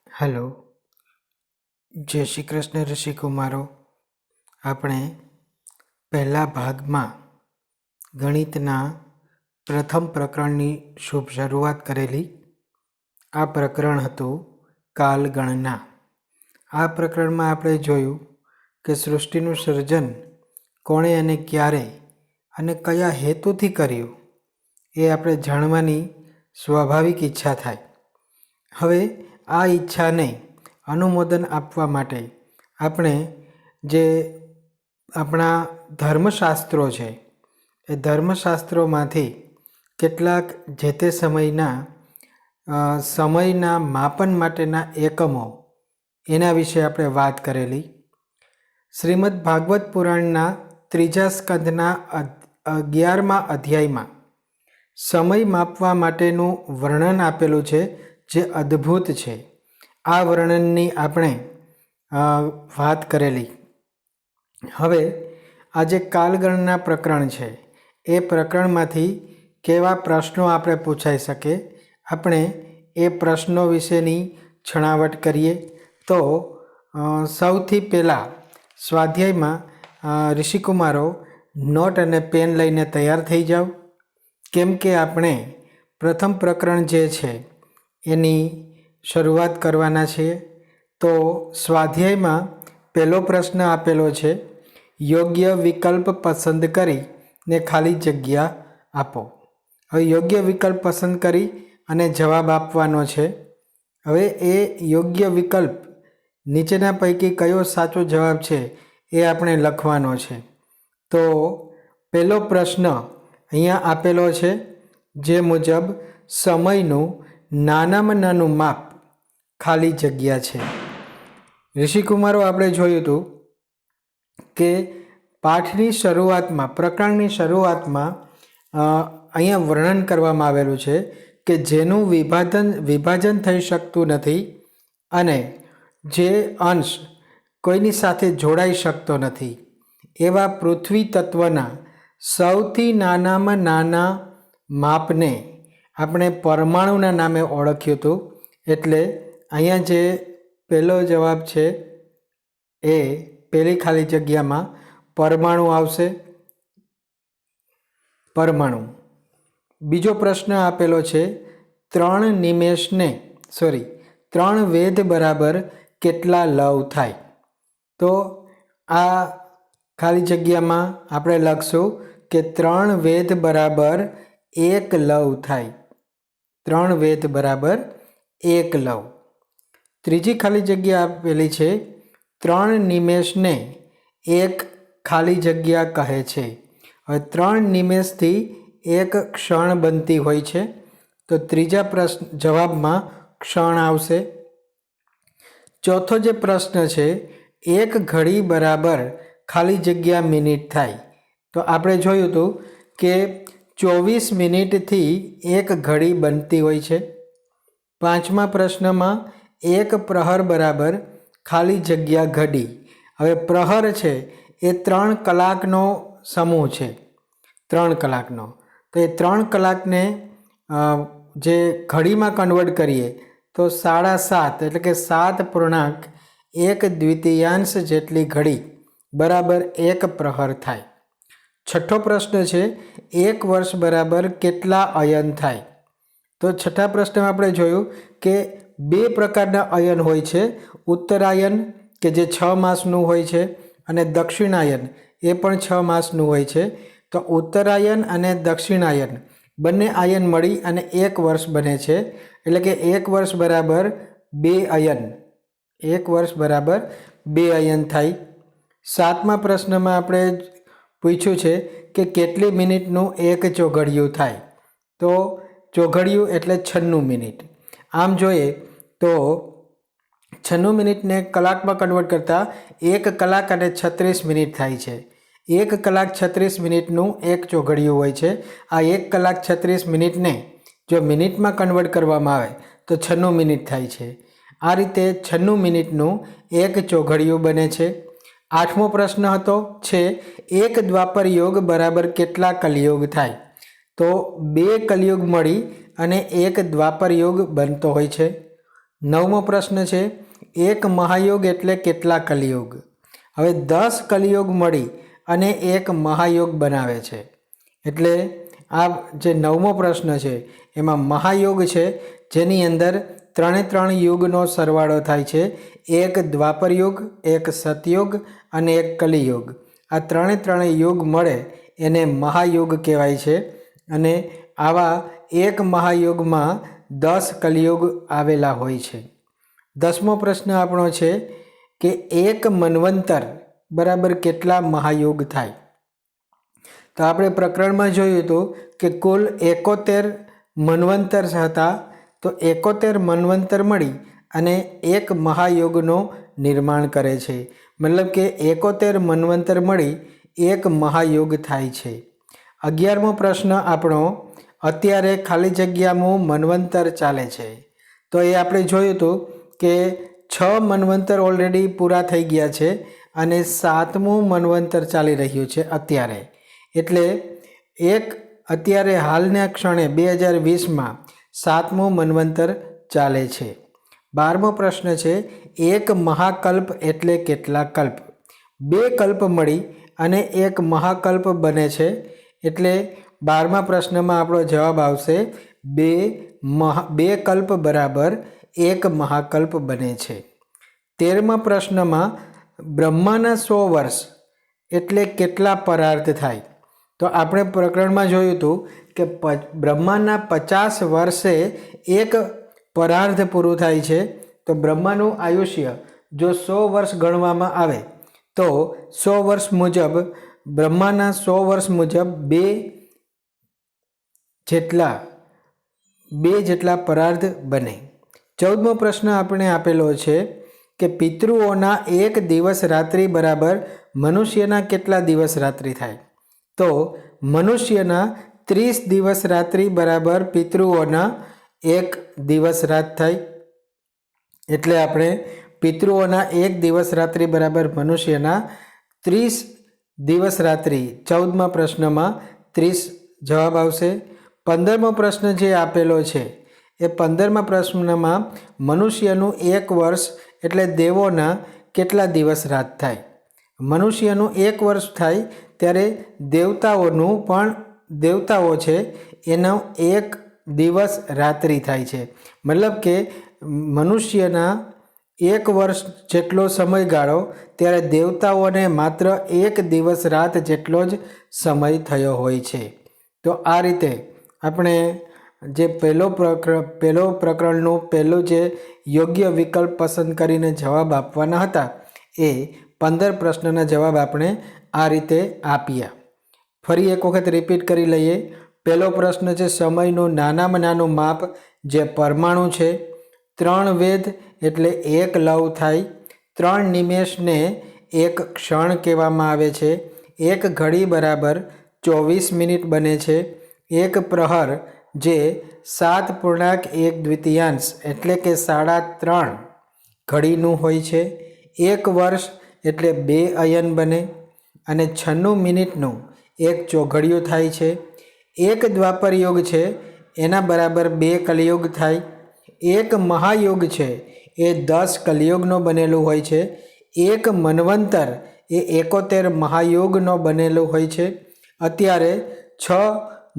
Hello, जय श्री कृष्ण ऋषि कुमारो। આપણે પહેલા ભાગમાં ગણિતના પ્રથમ પ્રકરણની શુભ શરૂઆત કરેલી। આ પ્રકરણ હતું કાલગણના। આ પ્રકરણમાં આપણે જોયું કે સૃષ્ટિનું સર્જન કોણે અને ક્યારે અને કયા હેતુથી કર્યું એ આપણે જાણવાની સ્વાભાવિક ઈચ્છા થાય। હવે આ ઈચ્છાને અનુમોદન આપવા માટે આપણે જે આપણા ધર્મશાસ્ત્રો છે એ ધર્મશાસ્ત્રોમાંથી કેટલાક જે તે સમયના માપન માટેના એકમો એના વિશે આપણે વાત કરેલી। શ્રીમદ ભાગવત પુરાણના ત્રીજા સ્કંધના 11મા અધ્યાયમાં સમય માપવા માટેનું વર્ણન આપેલું છે જે અદ્ભુત છે। આ વર્ણનની આપણે વાત કરેલી। હવે આ જે કાલગણના પ્રકરણ છે એ પ્રકરણમાંથી કેવા પ્રશ્નો આપણે પૂછાઈ શકે, આપણે એ પ્રશ્નો વિશેની છણાવટ કરીએ। તો સૌથી પહેલાં સ્વાધ્યાયમાં ઋષિકુમારો નોટ અને પેન લઈને તૈયાર થઈ જાઓ, કેમ કે આપણે પ્રથમ પ્રકરણ જે છે એની શરૂઆત કરવાના છીએ। તો સ્વાધ્યાયમાં પહેલો પ્રશ્ન આપેલો છે, યોગ્ય વિકલ્પ પસંદ કરીને ખાલી જગ્યા આપો। હવે યોગ્ય વિકલ્પ પસંદ કરી અને જવાબ આપવાનો છે। હવે એ યોગ્ય વિકલ્પ નીચેના પૈકી કયો સાચો જવાબ છે એ આપણે લખવાનો છે। તો પહેલો પ્રશ્ન અહીંયા આપેલો છે જે મુજબ સમયનું નાનામાં નાનું માપ ખાલી જગ્યા છે। ઋષિકુમારો આપણે જોયું હતું કે પાઠની શરૂઆતમાં, પ્રકરણની શરૂઆતમાં અહીંયા વર્ણન કરવામાં આવેલું છે કે જેનું વિભાજન થઈ શકતું નથી અને જે અંશ કોઈની સાથે જોડાઈ શકતો નથી એવા પૃથ્વી તત્વના સૌથી નાનામાં નાના માપને આપણે પરમાણુના નામે ઓળખ્યું હતું। એટલે અહીંયા જે પહેલો જવાબ છે એ પહેલી ખાલી જગ્યામાં પરમાણુ આવશે, પરમાણુ। બીજો પ્રશ્ન આપેલો છે, 3 વેધ બરાબર કેટલા લવ થાય? તો આ ખાલી જગ્યામાં આપણે લખશું કે 3 વેધ બરાબર 1 લવ થાય। 3 વેધ બરાબર 1 લવ। ત્રીજી ખાલી જગ્યા આપેલી છે, 3 નિમેષને 1 ખાલી જગ્યા કહે છે। હવે 3 નિમેષથી 1 ક્ષણ બનતી હોય છે, તો ત્રીજા જવાબમાં ક્ષણ આવશે। ચોથો જે પ્રશ્ન છે, 1 ઘડી બરાબર ખાલી જગ્યા મિનિટ થાય। તો આપણે જોયું હતું કે 24 મિનિટથી 1 ઘડી બનતી હોય છે। પાંચમા પ્રશ્નમાં 1 પ્રહર બરાબર ખાલી જગ્યા ઘડી। હવે પ્રહર છે એ 3 કલાકનો સમૂહ છે, 3 કલાકનો। તો એ 3 કલાકને જે ઘડીમાં કન્વર્ટ કરીએ તો 7.5 એટલે કે 7.1 જેટલી ઘડી બરાબર 1 પ્રહર થાય। છઠ્ઠો પ્રશ્ન છે, 1 વર્ષ બરાબર કેટલા અયન થાય? તો છઠ્ઠા પ્રશ્નમાં આપણે જોયું કે 2 પ્રકારના અયન હોય છે, ઉત્તરાયન કે જે 6 માસનું હોય છે અને દક્ષિણાયન એ પણ 6 માસનું હોય છે। તો ઉત્તરાયન અને દક્ષિણાયન બંને આયન મળી અને 1 વર્ષ બને છે, એટલે કે 1 વર્ષ બરાબર 2 અયન, 1 વર્ષ બરાબર 2 અયન થાય। સાતમા પ્રશ્નમાં આપણે પૂછ્યું છે કે કેટલી મિનિટનું 1 ચોઘડિયું થાય? તો ચોઘડિયું એટલે 96 મિનિટ। આમ જોઈએ તો 96 મિનિટને કલાકમાં કન્વર્ટ કરતાં 1 કલાક અને 36 મિનિટ થાય છે। 1 કલાક 36 મિનિટનું 1 ચોઘડિયું હોય છે। આ 1 કલાક 36 મિનિટને જો મિનિટમાં કન્વર્ટ કરવામાં આવે તો 96 મિનિટ થાય છે। આ રીતે 96 મિનિટનું 1 ચોઘડિયું બને છે। આઠમો પ્રશ્ન હતો છે, 1 દ્વાપર યુગ બરાબર કેટલા કલયુગ થાય? તો 2 કલયુગ મળી અને 1 દ્વાપર યુગ બનતો હોય છે। 9મો પ્રશ્ન છે, એક મહાયુગ એટલે કેટલા કલિયુગ? હવે 10 કલિયુગ મળી અને એક મહાયુગ બનાવે છે. એટલે આ જે 9મો પ્રશ્ન છે એમાં મહાયુગ છે, જેની અંદર 3 યુગનો સરવાળો થાય છે. એક દ્વાપર યુગ, એક સતયુગ અને એક કલિયુગ. આ 3 યુગ મળે એને મહાયુગ કહેવાય છે. અને આવા એક મહાયુગમાં 10 કલિયુગ આવેલા હોય છે. 10મો પ્રશ્ન આપણો છે કે એક મન્વંતર બરાબર કેટલા મહાયુગ થાય? તો આપણે પ્રકરણમાં જોયું હતું કે કુલ 71 મન્વંતર હતા. તો 71 મન્વંતર મળી અને એક મહાયુગનું નિર્માણ કરે છે. મતલબ કે 71 મન્વંતર મળી એક મહાયુગ થાય છે. 11મો પ્રશ્ન આપણો, અત્યારે ખાલી જગ્યામાં મન્વંતર ચાલે છે. તો એ આપણે જોયું હતું કે 6 મન્વંતર ઓલરેડી પૂરા થઈ ગયા છે અને 7મું મન્વંતર ચાલી રહ્યું છે અત્યારે. એટલે એક અત્યારે હાલના ક્ષણે 2020માં 7મું મન્વંતર ચાલે છે. 12મો પ્રશ્ન છે, એક મહાકલ્પ એટલે કેટલા કલ્પ? 2 કલ્પ મળી અને એક મહાકલ્પ બને છે. એટલે 12મા પ્રશ્નમાં આપણો જવાબ આવશે 2 કલ્પ બરાબર એક મહાકલ્પ બને છે. 13મા પ્રશ્નમાં બ્રહ્માના 100 વર્ષ એટલે કેટલા પરાર્ધ થાય? તો આપણે પ્રકરણમાં જોયું હતું કે બ્રહ્માના 50 વર્ષે એક પરાર્ધ પૂરું થાય છે. તો બ્રહ્માનું આયુષ્ય જો 100 વર્ષ ગણવામાં આવે તો 100 વર્ષ મુજબ બ્રહ્માના 100 વર્ષ મુજબ 2 જેટલા પરાર્ધ બને. 14મો પ્રશ્ન આપણે આપેલો છે કે પિતૃઓના એક દિવસ રાત્રિ બરાબર મનુષ્યના કેટલા દિવસ રાત્રિ થાય? તો મનુષ્યના 30 દિવસ રાત્રિ બરાબર પિતૃઓના એક દિવસ રાત થાય. એટલે આપણે પિતૃઓના એક દિવસ રાત્રિ બરાબર મનુષ્યના 30 દિવસ રાત્રિ 14મા પ્રશ્નમાં 30 જવાબ આવશે. 15મો પ્રશ્ન જે આપેલો છે એ 15મા પ્રશ્નમાં મનુષ્યનું 1 વર્ષ એટલે દેવોના કેટલા દિવસ રાત થાય? મનુષ્યનું 1 વર્ષ થાય ત્યારે દેવતાઓ છે એનો 1 દિવસ રાત્રિ થાય છે. મતલબ કે મનુષ્યના 1 વર્ષ જેટલો સમયગાળો ત્યારે દેવતાઓને માત્ર 1 દિવસ રાત જેટલો જ સમય થયો હોય છે. તો આ રીતે આપણે જે પહેલો પ્રકરણનું પહેલું જે યોગ્ય વિકલ્પ પસંદ કરીને જવાબ આપવાના હતા એ 15 પ્રશ્નના જવાબ આપણે આ રીતે આપ્યા. ફરી એક વખત રિપીટ કરી લઈએ. પહેલો પ્રશ્ન છે, સમયનું નાનામાં નાનું માપ જે પરમાણુ છે. 3 વેદ એટલે 1 લવ થાય. 3 નિમેષને 1 ક્ષણ કહેવામાં આવે છે. 1 ઘડી બરાબર 24 મિનિટ બને છે. 1 પ્રહર જે 7.1 એટલે કે 3.5 ઘડીનું હોય છે. 1 વર્ષ એટલે 2 અયન બને અને 96 મિનિટનું 1 ચોઘડિયું થાય છે. 1 દ્વાપર યુગ છે એના બરાબર 2 કલિયુગ થાય. 1 મહાયુગ છે એ 10 કલિયુગનો બનેલું હોય છે. 1 મન્વંતર એ 71 મહાયુગનો બનેલું હોય છે. અત્યારે 6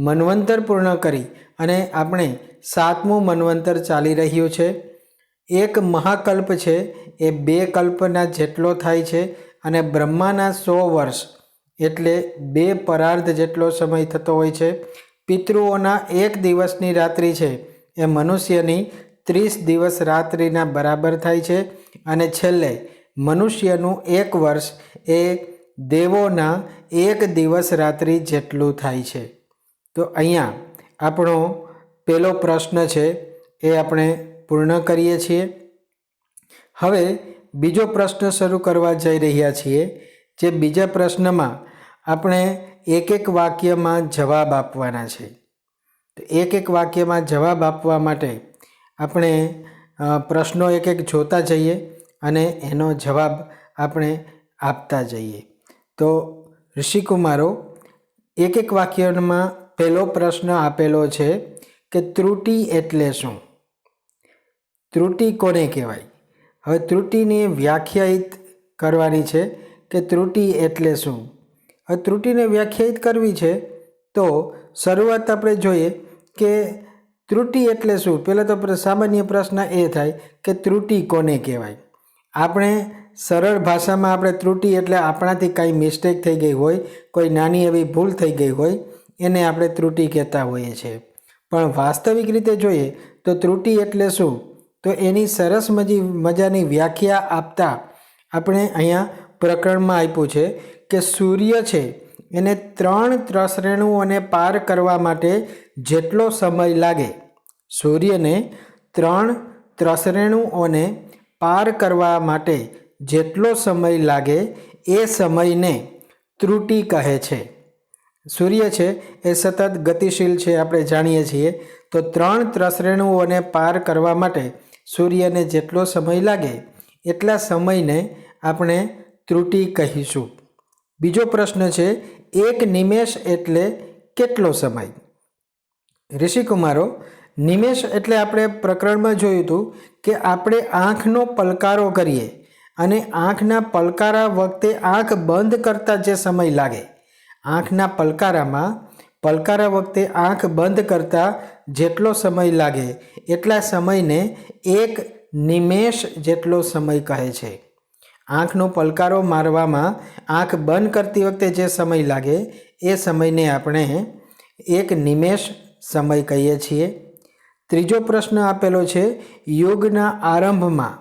મન્વંતર પૂર્ણ કરી અને આપણે 7મું મન્વંતર ચાલી રહ્યું છે. 1 મહાકલ્પ છે એ 2 કલ્પના જેટલો થાય છે અને બ્રહ્માના 100 વર્ષ એટલે 2 પરાર્ધ જેટલો સમય થતો હોય છે. પિતૃઓના 1 દિવસની રાત્રિ છે એ મનુષ્યની 30 દિવસ રાત્રિના બરાબર થાય છે. અને છેલ્લે મનુષ્યનું 1 વર્ષ એ દેવોના 1 દિવસ રાત્રિ જેટલું થાય છે. તો અહીંયા આપણો પહેલો પ્રશ્ન છે એ આપણે પૂર્ણ કરીએ છીએ. હવે બીજો પ્રશ્ન શરૂ કરવા જઈ રહ્યા છીએ. જે બીજા પ્રશ્નમાં આપણે એક વાક્યમાં જવાબ આપવાના છે. તો એક વાક્યમાં જવાબ આપવા માટે આપણે પ્રશ્નો એક જોતા જઈએ અને એનો જવાબ આપણે આપતા જઈએ. તો ઋષિકુમારો, એક વાક્યમાં પહેલો પ્રશ્ન આપેલો છે કે ત્રુટિ એટલે શું? ત્રુટિ કોને કહેવાય? હવે ત્રુટિને વ્યાખ્યાયિત કરવાની છે કે ત્રુટિ એટલે શું. હવે ત્રુટિને વ્યાખ્યાયિત કરવી છે તો શરૂઆત આપણે જોઈએ કે ત્રુટિ એટલે શું. પહેલાં તો સામાન્ય પ્રશ્ન એ થાય કે ત્રુટિ કોને કહેવાય. આપણે સરળ ભાષામાં આપણે ત્રુટિ એટલે આપણાથી કાંઈ મિસ્ટેક થઈ ગઈ હોય, કોઈ નાની એવી ભૂલ થઈ ગઈ હોય, એને આપણે ત્રુટિ કહેતા હોઈએ છીએ. પણ વાસ્તવિક રીતે જોઈએ તો ત્રુટિ એટલે શું, તો એની સરસ મજાની વ્યાખ્યા આપતા આપણે અહીંયા પ્રકરણમાં આપ્યું છે કે સૂર્ય છે એને 3 ત્રસરેણુઓને પાર કરવા માટે જેટલો સમય લાગે, સૂર્યને 3 ત્રસરેણુઓને પાર કરવા માટે જેટલો સમય લાગે એ સમયને ત્રુટિ કહે છે. સૂર્ય છે એ સતત ગતિશીલ છે, આપણે જાણીએ છીએ. તો 3 ત્રસરેણુઓને પાર કરવા માટે સૂર્યને જેટલો સમય લાગે એટલા સમયને આપણે ત્રુટિ કહીશું. બીજો પ્રશ્ન છે, 1 નિમેષ એટલે કેટલો સમય? ઋષિકુમારો, નિમેષ એટલે આપણે પ્રકરણમાં જોયું હતું કે આપણે આંખનો પલકારો કરીએ અને આંખના પલકારા વખતે આંખ બંધ કરતાં જે સમય લાગે, આંખના પલકારા વખતે આંખ બંધ કરતાં જેટલો સમય લાગે એટલા સમયને 1 નિમેષ જેટલો સમય કહે છે. આંખનો પલકારો મારવામાં આંખ બંધ કરતી વખતે જે સમય લાગે એ સમયને આપણે 1 નિમેષ સમય કહીએ છીએ. ત્રીજો પ્રશ્ન આપેલો છે, યુગના આરંભમાં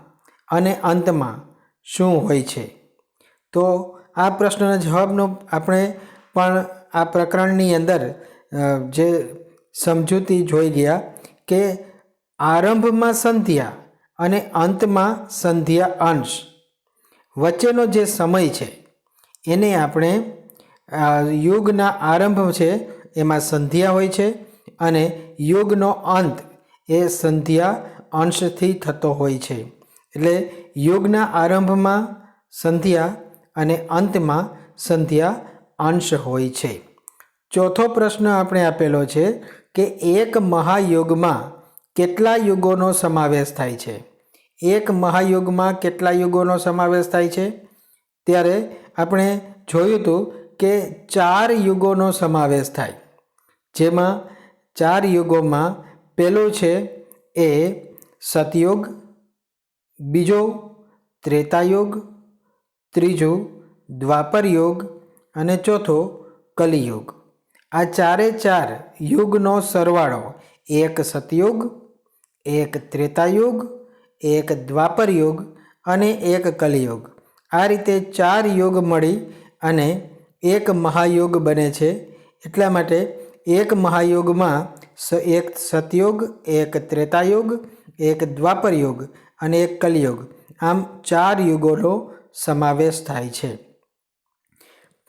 અને અંતમાં શું હોય છે? તો આ પ્રશ્નના જવાબનો આપણે પણ આ પ્રકરણની અંદર જે સમજૂતી જોઈ ગયા કે આરંભમાં સંધ્યા અને અંતમાં સંધ્યા અંશ વચ્ચેનો જે સમય છે એને આપણે યુગના આરંભ છે એમાં સંધ્યા હોય છે અને યુગનો અંત એ સંધ્યા અંશથી થતો હોય છે. એટલે યુગના આરંભમાં સંધ્યા અને અંતમાં સંધ્યા અંશ હોય છે. ચોથો પ્રશ્ન આપણે આપેલો છે કે એક મહાયુગમાં કેટલા યુગોનો સમાવેશ થાય છે? એક મહાયુગમાં કેટલા યુગોનો સમાવેશ થાય છે? ત્યારે આપણે જોયું હતું કે 4 યુગોનો સમાવેશ થાય, જેમાં 4 યુગોમાં પહેલું છે એ સતયુગ, બીજો ત્રેતાયુગ, ત્રીજું દ્વાપર યુગ અને ચોથો કલિયુગ. આ 4 યુગનો સરવાળો 1 સતયુગ, 1 ત્રેતાયુગ, 1 દ્વાપર યુગ અને 1 કલિયુગ. આ રીતે 4 યુગ મળી અને એક મહાયુગ બને છે. એટલા માટે એક મહાયુગમાં 1 સતયુગ, 1 ત્રેતાયુગ, 1 દ્વાપર યુગ અને 1 કલિયુગ, આમ 4 યુગોનો સમાવેશ થાય છે.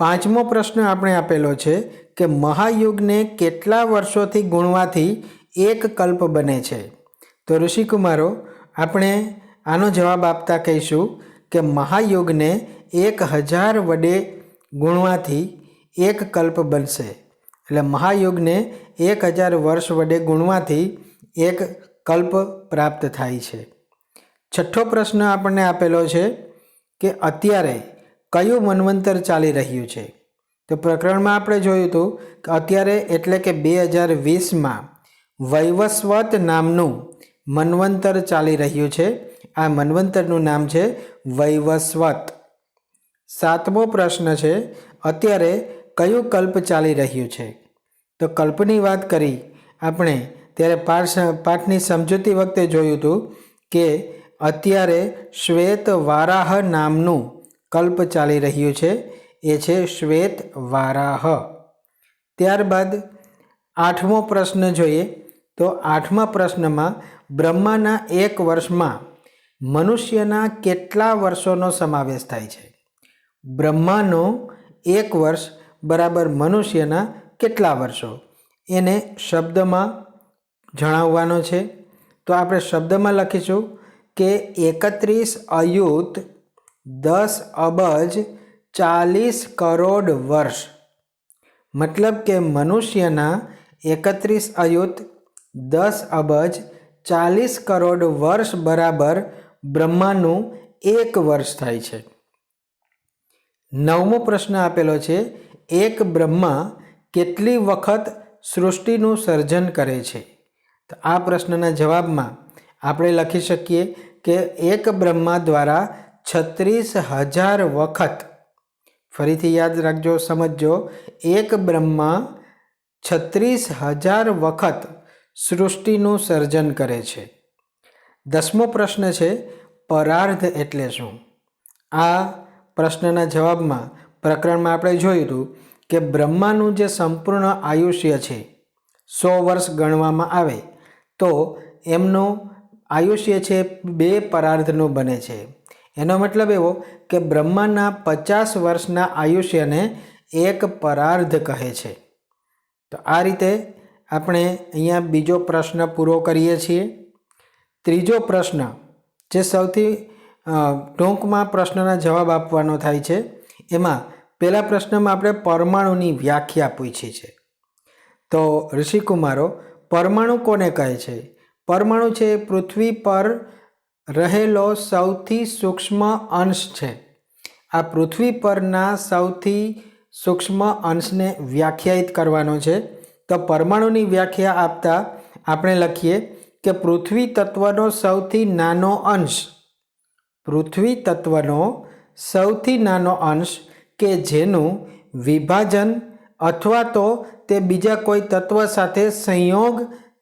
પાંચમો પ્રશ્ન આપણે આપેલો છે કે મહાયુગને કેટલા વર્ષોથી ગુણવાથી 1 કલ્પ બને છે? તો ઋષિકુમારો, આપણે આનો જવાબ આપતા કહીશું કે મહાયુગને 1000 વડે ગુણવાથી 1 કલ્પ બનશે. એટલે મહાયુગને 1000 વર્ષ વડે ગુણવાથી 1 કલ્પ પ્રાપ્ત થાય છે. છઠ્ઠો પ્રશ્ન આપણને આપેલો છે કે અત્યારે કયું મન્વંતર ચાલી રહ્યું છે? તો પ્રકરણમાં આપણે જોયું હતું કે અત્યારે એટલે કે 2020માં વૈવસ્વત નામનું મન્વંતર ચાલી રહ્યું છે. આ મન્વંતરનું નામ છે વૈવસ્વત. સાતમો પ્રશ્ન છે, અત્યારે કયું કલ્પ ચાલી રહ્યું છે? તો કલ્પની વાત કરી આપણે ત્યારે પાઠની સમજૂતી વખતે જોયું હતું કે અત્યારે શ્વેત વારાહ નામનું કલ્પ ચાલી રહ્યું છે, એ છે શ્વેત વારાહ. ત્યારબાદ 8મો પ્રશ્ન જોઈએ તો 8મા પ્રશ્નમાં બ્રહ્માના 1 વર્ષમાં મનુષ્યના કેટલા વર્ષોનો સમાવેશ થાય છે? બ્રહ્માનો 1 વર્ષ બરાબર મનુષ્યના કેટલા વર્ષો, એને શબ્દમાં જણાવવાનો છે. તો આપણે શબ્દમાં લખીશું કે 31 અયુત 10 અબજ 40 કરોડ વર્ષ. મતલબ કે મનુષ્યના 31 અયુત 10 અબજ 40 કરોડ વર્ષ બરાબર બ્રહ્માનું 1 વર્ષ થાય છે। 9મો પ્રશ્ન આપેલો છે, એક બ્રહ્મા કેટલી વખત સૃષ્ટિનું સર્જન કરે છે? તો આ પ્રશ્નના જવાબમાં આપણે લખી શકીએ કે એક બ્રહ્મા દ્વારા 36,000 વખત, ફરીથી યાદ રાખજો, સમજજો, એક બ્રહ્મા 36,000 વખત સૃષ્ટિનું સર્જન કરે છે। 10મો પ્રશ્ન છે, પરાર્ધ એટલે શું? આ પ્રશ્નના જવાબમાં પ્રકરણમાં આપણે જોયું હતું કે બ્રહ્માનું જે સંપૂર્ણ આયુષ્ય છે 100 વર્ષ ગણવામાં આવે તો એમનું આયુષ્ય છે 2 પરાર્ધનું બને છે। એનો મતલબ એવો કે બ્રહ્માના 50 વર્ષના આયુષ્યને 1 પરાર્ધ કહે છે। તો આ રીતે આપણે અહીંયા બીજો પ્રશ્ન પૂરો કરીએ છીએ। ત્રીજો પ્રશ્ન જે સૌથી ટૂંકમાં પ્રશ્નના જવાબ આપવાનો થાય છે, એમાં પહેલા પ્રશ્નમાં આપણે પરમાણુની વ્યાખ્યા પૂછી છે। તો ઋષિકુમારો, પરમાણુ કોને કહે છે? પરમાણુ છે પૃથ્વી પર રહેલો સૌથી સૂક્ષ્મ અંશ છે। આ પૃથ્વી પરના સૌથી સૂક્ષ્મ અંશને વ્યાખ્યાયિત કરવાનો છે। તો પરમાણુની વ્યાખ્યા આપતા આપણે લખીએ કે પૃથ્વી તત્વનો સૌથી નાનો અંશ, પૃથ્વી તત્વનો સૌથી નાનો અંશ કે જેનું વિભાજન અથવા તો તે બીજા કોઈ તત્વ સાથે સંયોગ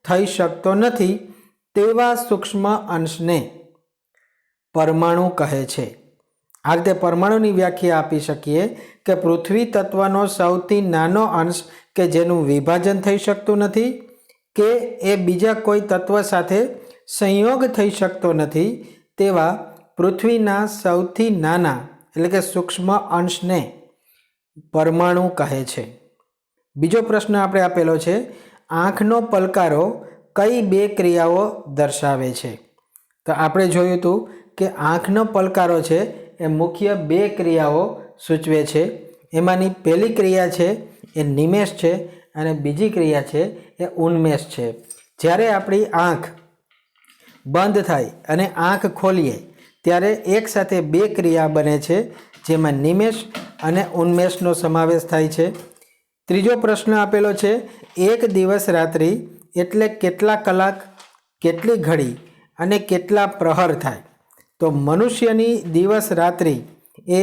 થઈ શકતો નથી તેવા સૂક્ષ્મ અંશને પરમાણુ કહે છે। આ રીતે પરમાણુની વ્યાખ્યા આપી શકીએ કે પૃથ્વી તત્વનો સૌથી નાનો અંશ કે જેનું વિભાજન થઈ શકતું નથી કે એ બીજા કોઈ તત્વ સાથે સંયોગ થઈ શકતો નથી તેવા પૃથ્વીના સૌથી નાના એટલે કે સૂક્ષ્મ અંશને પરમાણુ કહે છે। બીજો પ્રશ્ન આપણે આપેલો છે, આંખનો પલકારો કઈ 2 ક્રિયાઓ દર્શાવે છે? તો આપણે જોયું હતું કે આંખનો પલકારો છે એ મુખ્ય 2 ક્રિયાઓ સૂચવે છે। એમાંની પહેલી ક્રિયા છે એ નિમેષ છે અને બીજી ક્રિયા છે એ ઉન્મેષ છે। જ્યારે આપણી આંખ બંધ થાય અને આંખ ખોલીએ ત્યારે એકસાથે 2 ક્રિયા બને છે, જેમાં નિમેષ અને ઉન્મેષનો સમાવેશ થાય છે। ત્રીજો પ્રશ્ન આપેલો છે, એક દિવસ રાત્રિ એટલે કેટલા કલાક, કેટલી ઘડી અને કેટલા પ્રહર થાય? તો મનુષ્યની દિવસ રાત્રિ એ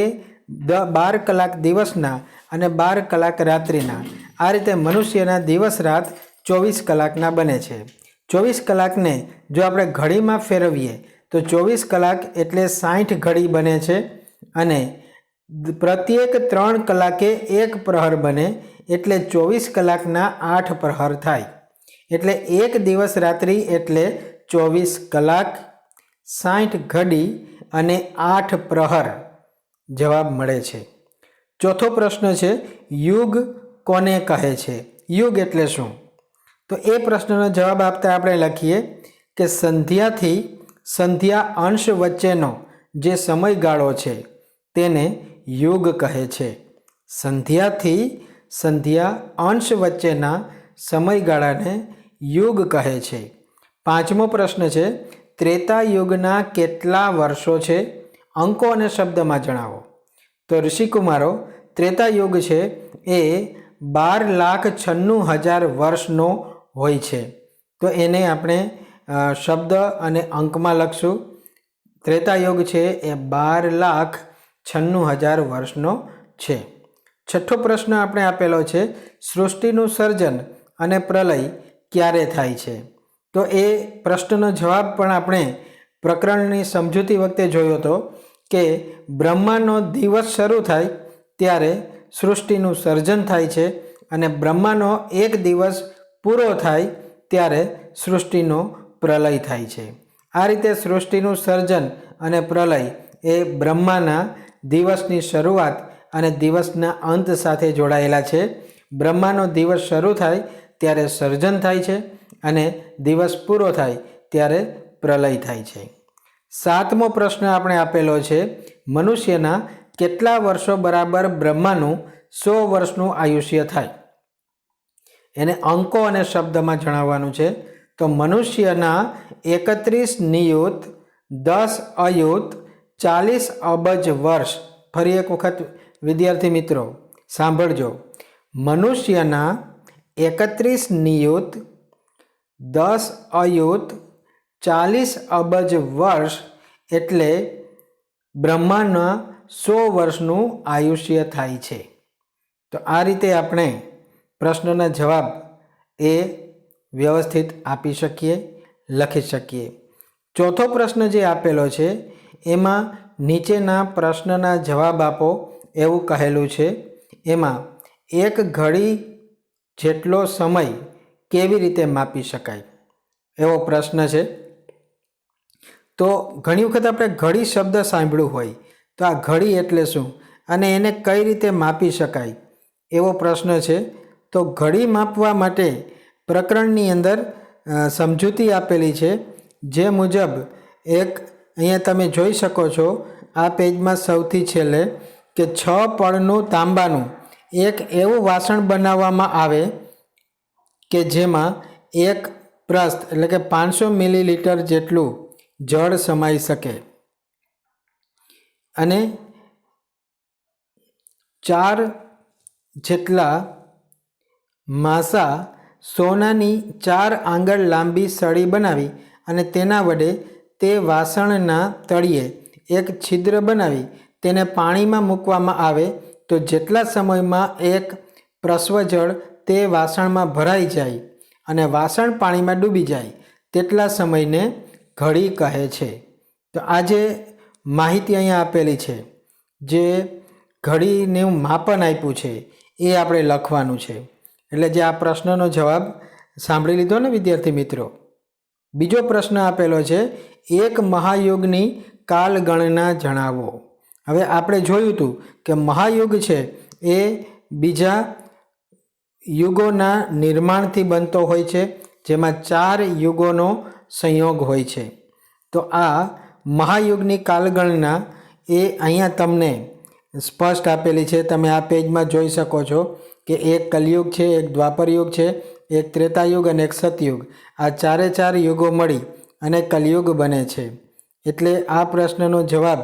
12 કલાક દિવસના અને 12 કલાક રાત્રિના, આ રીતે મનુષ્યના દિવસ રાત 24 કલાકના બને છે। 24 કલાકને જો આપણે ઘડીમાં ફેરવીએ તો 24 કલાક એટલે 60 ઘડી બને છે અને પ્રત્યેક 3 કલાકે 1 પ્રહર બને એટલે 24 કલાકના 8 પ્રહર થાય। એટલે એક દિવસ રાત્રિ એટલે 24 કલાક, 60 ઘડી અને 8 પ્રહર જવાબ મળે છે। ચોથો પ્રશ્ન છે, યુગ કોને કહે છે? યુગ એટલે શું? તો એ પ્રશ્નનો જવાબ આપતા આપણે લખીએ કે સંધ્યાથી સંધ્યા અંશ વચ્ચેનો જે સમયગાળો છે તેને યુગ કહે છે। સંધ્યાથી સંધ્યા અંશ વચ્ચેના સમયગાળાને યુગ કહે છે। પાંચમો પ્રશ્ન છે, ત્રેતા યુગના કેટલા વર્ષો છે? અંકો અને શબ્દમાં જણાવો। તો ઋષિકુમારો, ત્રેતા યુગ છે એ 12,96,000 વર્ષનો હોય છે। તો એને આપણે શબ્દ અને અંકમાં લખશું। ત્રેતા યુગ છે એ 12,96,000 વર્ષનો છે। છઠ્ઠો પ્રશ્ન આપણે આપેલો છે, સૃષ્ટિનું સર્જન અને પ્રલય ક્યારે થાય છે? તો એ પ્રશ્નનો જવાબ પણ આપણે પ્રકરણની સમજૂતી વખતે જોયો હતો કે બ્રહ્માનો દિવસ શરૂ થાય ત્યારે સૃષ્ટિનું સર્જન થાય છે અને બ્રહ્માનો એક દિવસ પૂરો થાય ત્યારે સૃષ્ટિનો પ્રલય થાય છે। આ રીતે સૃષ્ટિનું સર્જન અને પ્રલય એ બ્રહ્માના દિવસની શરૂઆત અને દિવસના અંત સાથે જોડાયેલા છે। બ્રહ્માનો દિવસ શરૂ થાય ત્યારે સર્જન થાય છે અને દિવસ પૂરો થાય ત્યારે પ્રલય થાય છે। સાતમો પ્રશ્ન આપણે આપેલો છે, મનુષ્યના કેટલા વર્ષો બરાબર બ્રહ્માનું 100 વર્ષનું આયુષ્ય થાય? એને અંકો અને શબ્દમાં જણાવવાનું છે। તો તો મનુષ્યના 31 નિયુત, 10 અયુત, 40 અબજ વર્ષ. ફરી એક વખત વિદ્યાર્થી મિત્રો સાંભળજો. મનુષ્યના 31 નિયુત, 10 અયુત, 40 અબજ વર્ષ એટલે બ્રહ્માંડના 100 વર્ષનું આયુષ્ય થાય છે. તો આ રીતે આપણે પ્રશ્નોના જવાબ એ વ્યવસ્થિત આપી શકીએ, લખી શકીએ. ચોથો પ્રશ્ન જે આપેલો છે એમાં નીચેના પ્રશ્નના જવાબ આપો એવું કહેલું છે. એમાં એક ઘડી જેટલો સમય કેવી રીતે માપી શકાય એવો પ્રશ્ન છે. તો ઘણી વખત આપણે ઘડી શબ્દ સાંભળ્યું હોય તો આ ઘડી એટલે શું અને એને કઈ રીતે માપી શકાય એવો પ્રશ્ન છે. તો ઘડી માપવા માટે પ્રકરણની અંદર સમજૂતી આપેલી છે. જે મુજબ એક અહીંયા તમે જોઈ શકો છો આ પેજમાં સૌથી છેલ્લે કે 6 પડનું તાંબાનું એક એવું વાસણ બનાવવામાં આવે કે જેમાં એક પ્રસ્થ એટલે કે 500 મિલીલીટર જેટલું જળ સમાઈ શકે અને 4 જેટલા માસા સોનાની 4 આંગળ લાંબી સળી બનાવી અને તેના વડે તે વાસણના તળિયે એક છિદ્ર બનાવી તેને પાણીમાં મૂકવામાં આવે તો જેટલા સમયમાં એક પ્રસ્વજળ તે વાસણમાં ભરાઈ જાય અને વાસણ પાણીમાં ડૂબી જાય તેટલા સમયને ઘડી કહે છે. તો આ જે માહિતી અહીંયા આપેલી છે, જે ઘડીનું માપન આપ્યું છે એ આપણે લખવાનું છે. એટલે જે આ પ્રશ્નનો જવાબ સાંભળી લીધો ને વિદ્યાર્થી મિત્રો. બીજો પ્રશ્ન આપેલો છે એક મહાયુગની કાલગણના જણાવો. હવે આપણે જોયું હતું કે મહાયુગ છે એ બીજા યુગોના નિર્માણથી બનતો હોય છે, જેમાં 4 યુગોનો સંયોગ હોય છે. તો આ મહાયુગની કાલગણના એ અહીંયા તમને સ્પષ્ટ આપેલી છે. તમે આ પેજમાં જોઈ શકો છો કે એક કલયુગ છે, એક દ્વાપર યુગ છે, એક ત્રેતાયુગ અને એક સતયુગ. આ 4 યુગો મળી અને કલયુગ બને છે. એટલે આ પ્રશ્નનો જવાબ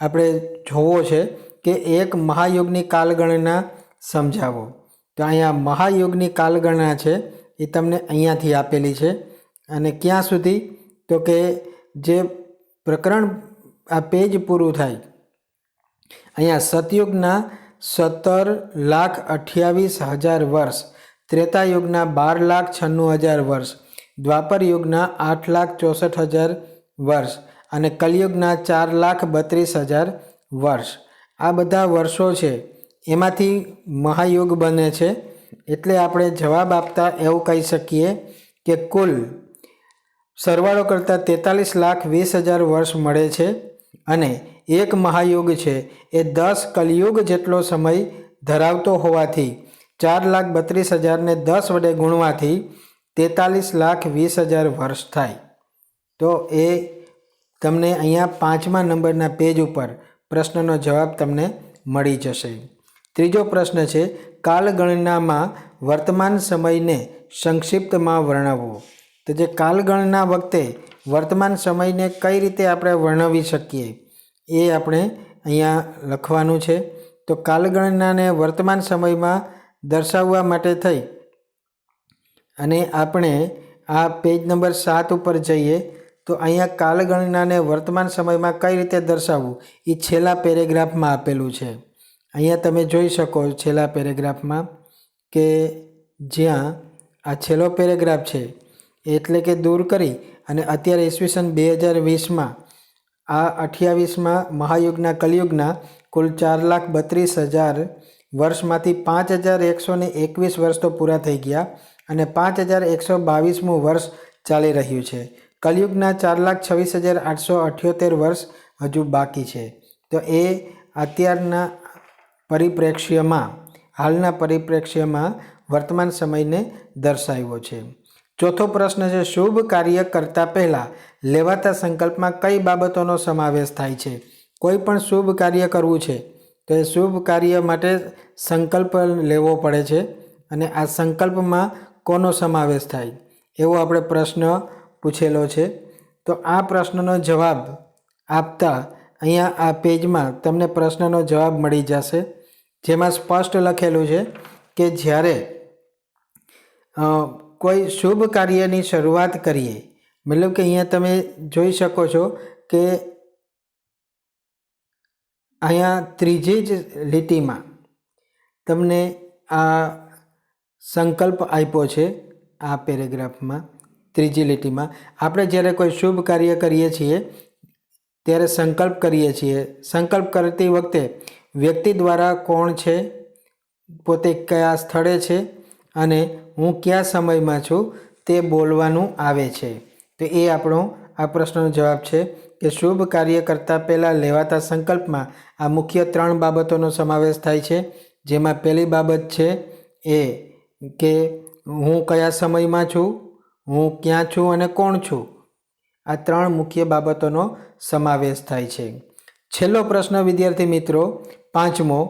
આપણે જોવો છે કે એક મહાયુગની કાલગણના સમજાવો. તો અહીંયા મહાયુગની કાલગણના છે એ તમને અહીંયાથી આપેલી છે અને ક્યાં સુધી તો કે જે પ્રકરણ આ પેજ પૂરું થાય અહીંયા સતયુગના 17,28,000 વર્ષ, ત્રેતાયુગના 12,96,000 વર્ષ, દ્વાપર યુગના 8,64,000 વર્ષ અને કલયુગના 4,32,000 વર્ષ. આ બધા વર્ષો છે એમાંથી મહાયુગ બને છે. એટલે આપણે જવાબ આપતા એવું કહી શકીએ કે કુલ સરવાળો કરતાં 43,20,000 વર્ષ મળે છે અને એક મહાયુગ છે એ 10 કલયુગ જેટલો સમય ધરાવતો હોવાથી 4,32,000ને 10 વડે ગુણવાથી 43,20,000 વર્ષ થાય. તો એ તમને અહીંયા 5મા નંબરના પેજ ઉપર પ્રશ્નનો જવાબ તમને મળી જશે. ત્રીજો પ્રશ્ન છે કાલગણનામાં વર્તમાન સમયને સંક્ષિપ્તમાં વર્ણવો. તો જે કાલગણના વખતે વર્તમાન સમયને કઈ રીતે આપણે વર્ણવી શકીએ એ આપણે અહીંયા લખવાનું છે. તો કાલગણનાને વર્તમાન સમયમાં દર્શાવવા માટે થઈ અને આપણે આ પેજ નંબર 7 ઉપર જઈએ તો અહીંયા કાલગણનાને વર્તમાન સમયમાં કઈ રીતે દર્શાવવું એ છેલ્લા પેરેગ્રાફમાં આપેલું છે. અહીંયા તમે જોઈ શકો છેલ્લા પેરેગ્રાફમાં કે જ્યાં આ છેલ્લો પેરેગ્રાફ છે એટલે કે દૂર કરી અને અત્યારે ઈસવીસન 2020માં આ 28મા મહાયુગના કલયુગના કુલ 4,32,000 વર્ષમાંથી 5,121 વર્ષ તો પૂરા થઈ ગયા અને 5,122મું વર્ષ ચાલી રહ્યું છે. કલયુગના 4,26,878 વર્ષ હજુ બાકી છે. તો એ અત્યારના પરિપ્રેક્ષ્યમાં હાલના પરિપ્રેક્ષ્યમાં વર્તમાન સમયને દર્શાવ્યો છે. ચોથો પ્રશ્ન છે શુભ કાર્ય કરતા પહેલાં લેવાતા સંકલ્પમાં કઈ બાબતોનો સમાવેશ થાય છે. કોઈ પણ શુભ કાર્ય કરવું છે તો એ શુભ કાર્ય માટે સંકલ્પ લેવો પડે છે અને આ સંકલ્પમાં કોનો સમાવેશ થાય એવો આપણે પ્રશ્ન પૂછેલો છે. તો આ પ્રશ્નનો જવાબ આપતા અહીંયા આ પેજમાં તમને પ્રશ્નનો જવાબ મળી જશે, જેમાં સ્પષ્ટ લખેલું છે કે જ્યારે કોઈ શુભ કાર્યની શરૂઆત કરીએ, મતલબ કે અહીંયા તમે જોઈ શકો છો કે અહીંયા ત્રીજી જ લીટીમાં તમને આ સંકલ્પ આપ્યો છે. આ પેરેગ્રાફમાં ત્રીજી લીટીમાં આપણે જ્યારે કોઈ શુભ કાર્ય કરીએ છીએ ત્યારે સંકલ્પ કરીએ છીએ. સંકલ્પ કરતી વખતે વ્યક્તિ દ્વારા કોણ છે, પોતે કયા સ્થળે છે અને હું કયા સમયમાં છું તે બોલવાનું આવે છે. તો એ આપણો આ પ્રશ્નનો જવાબ છે કે શુભ કાર્ય કરતાં પહેલાં લેવાતા સંકલ્પમાં આ મુખ્ય 3 બાબતોનો સમાવેશ થાય છે. જેમાં પહેલી બાબત છે એ કે હું કયા સમયમાં છું, હું ક્યાં છું અને કોણ છું. આ 3 મુખ્ય બાબતોનો સમાવેશ થાય છે. છેલ્લો પ્રશ્ન વિદ્યાર્થી મિત્રો 5મો,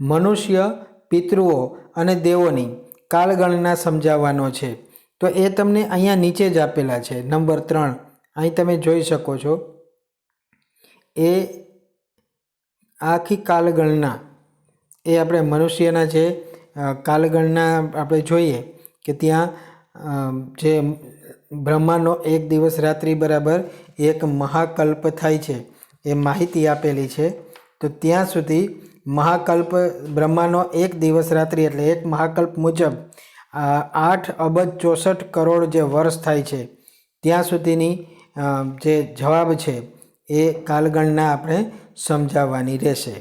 મનુષ્ય, પિતૃઓ અને દેવોની કાળગણના સમજાવવાનો છે. તો એ તમને અહીંયા નીચે જ આપેલા છે. નંબર 3 અહીં તમે જોઈ શકો છો. એ આખી કાળગણના એ આપણે મનુષ્યના જે કાળગણના આપણે જોઈએ કે ત્યાં જે બ્રહ્માંડનો 1 દિવસ રાત્રિ બરાબર 1 મહાકલ્પ થાય છે એ માહિતી આપેલી છે. તો ત્યાં સુધી મહાકલ્પ બ્રહ્માંડનો 1 દિવસ રાત્રિ એટલે 1 મહાકલ્પ મુજબ 8 અબજ 64 કરોડ જે વર્ષ થાય છે ત્યાં સુધીની જે જવાબ છે એ કાળગણના આપણે સમજાવવાની રહેશે.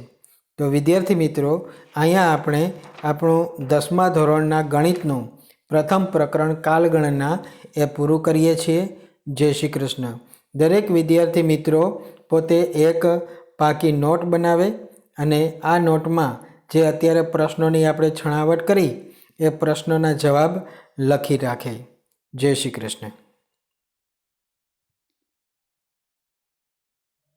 તો વિદ્યાર્થી મિત્રો અહીંયા આપણે આપણું 10મા ધોરણના ગણિતનું પ્રથમ પ્રકરણ કાળગણના એ પૂરું કરીએ છીએ. જય શ્રી કૃષ્ણ. દરેક વિદ્યાર્થી મિત્રો પોતે એક પાકી નોટ બનાવે અને આ નોટમાં જે અત્યારે પ્રશ્નોની આપણે છણાવટ કરી એ પ્રશ્નોના જવાબ લખી રાખે. જય શ્રી કૃષ્ણ.